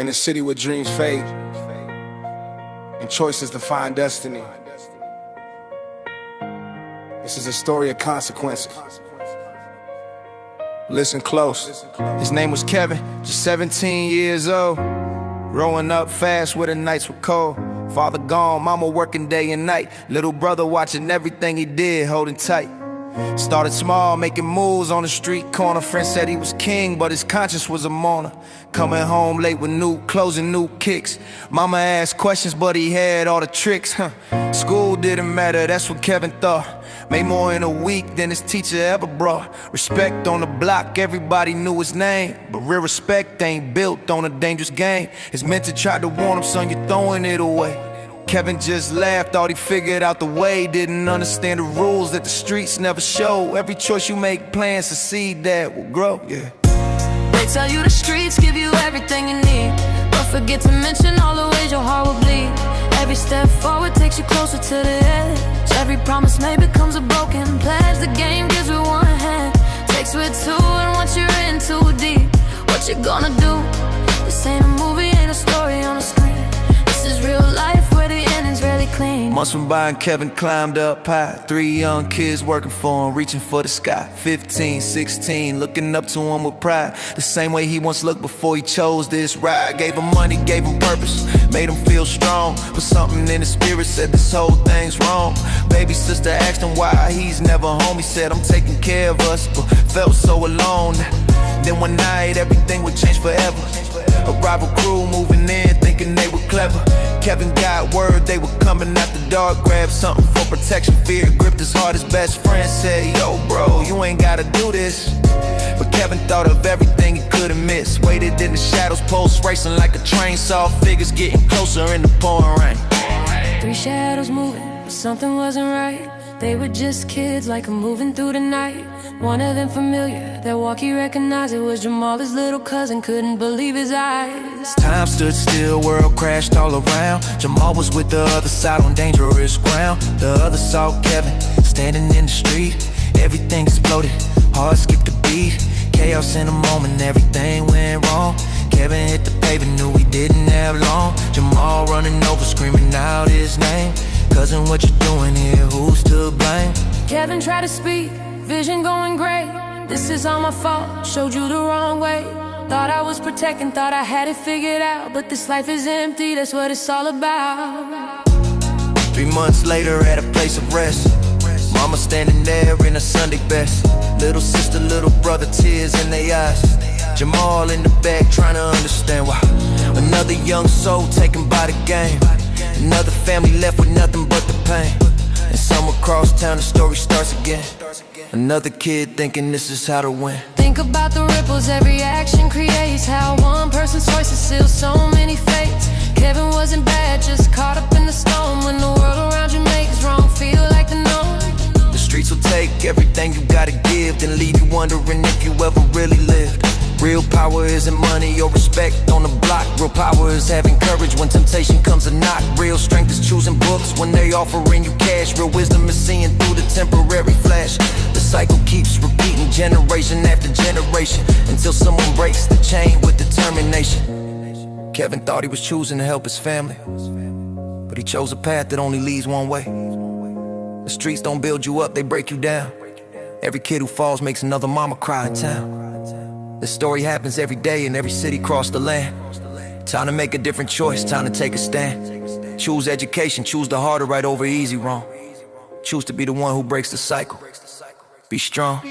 In a city where dreams fade and choices define destiny, this is a story of consequences. Listen close. His name was Kevin, just 17 years old. Growing up fast where the nights were cold. Father gone, mama working day and night. Little brother watching everything he did, holding tight. Started small, making moves on the street corner. Friends said he was king, but his conscience was a mourner. Coming home late with new clothes and new kicks. Mama asked questions, but he had all the tricks. School didn't matter, that's what Kevin thought. Made more in a week than his teacher ever brought. Respect on the block, everybody knew his name. But real respect ain't built on a dangerous game. His mentor tried to warn him, son, you're throwing it away. Kevin just laughed, thought he figured out the way. Didn't understand the rules that the streets never show. Every choice you make, plans to seed that will grow, yeah. They tell you the streets give you everything you need, but forget to mention all the ways your heart will bleed. Every step forward takes you closer to the edge. Every promise made becomes a broken pledge. The game gives with one hand, takes with two, and once you're in too deep, what you gonna do? This ain't a movie, ain't a story on a screen. This is real life where the ending's really clean. Months went by and Kevin climbed up high. 3 young kids working for him, reaching for the sky. 15, 16, looking up to him with pride. The same way he once looked before he chose this ride. Gave him money, gave him purpose, made him feel strong. But something in his spirit said this whole thing's wrong. Baby sister asked him why he's never home. He said, I'm taking care of us, but felt so alone. Then one night everything would change forever. A rival crew moving in, thinking they were clever. Kevin got word they were coming after dark. Grabbed something for protection, fear gripped his heart. His best friend said, yo bro, you ain't gotta do this. But Kevin thought of everything he could've missed. Waited in the shadows, pulse racing like a train. Saw figures getting closer in the pouring rain. 3 shadows moving, but something wasn't right. They were just kids like moving through the night. One of them familiar, that walk he recognized. It was Jamal, his little cousin, couldn't believe his eyes. Time stood still, world crashed all around. Jamal was with the other side on dangerous ground. The other saw Kevin standing in the street. Everything exploded, heart skipped a beat. Chaos in a moment, everything went wrong. Kevin hit the pavement, knew he didn't have long. Jamal running over, screaming out his name. Cousin, what you doing here? Who's to blame? Kevin tried to speak, vision going gray. This is all my fault, showed you the wrong way. Thought I was protecting, thought I had it figured out. But this life is empty, that's what it's all about. 3 months later at a place of rest, mama standing there in a Sunday best. Little sister, little brother, tears in their eyes. Jamal in the back trying to understand why. Another young soul taken by the game. Another family left with nothing but the pain. And somewhere across town the story starts again. Another kid thinking this is how to win. Think about the ripples every action creates. How one person's choices seal so many fates. Kevin wasn't bad, just caught up in the storm. When the world around you makes wrong feel like the norm. The streets will take everything you gotta give, then leave you wondering if you ever really lived. Real power isn't money or respect on the block. Real power is having courage when temptation comes a knock. Real strength is choosing books when they offering you cash. Real wisdom is seeing through the temporary flash. The cycle keeps repeating generation after generation, until someone breaks the chain with determination. Kevin thought he was choosing to help his family, but he chose a path that only leads one way. The streets don't build you up, they break you down. Every kid who falls makes another mama cry in town. This story happens every day in every city across the land. Time to make a different choice, time to take a stand. Choose education, choose the harder right over easy wrong. Choose to be the one who breaks the cycle. Be strong.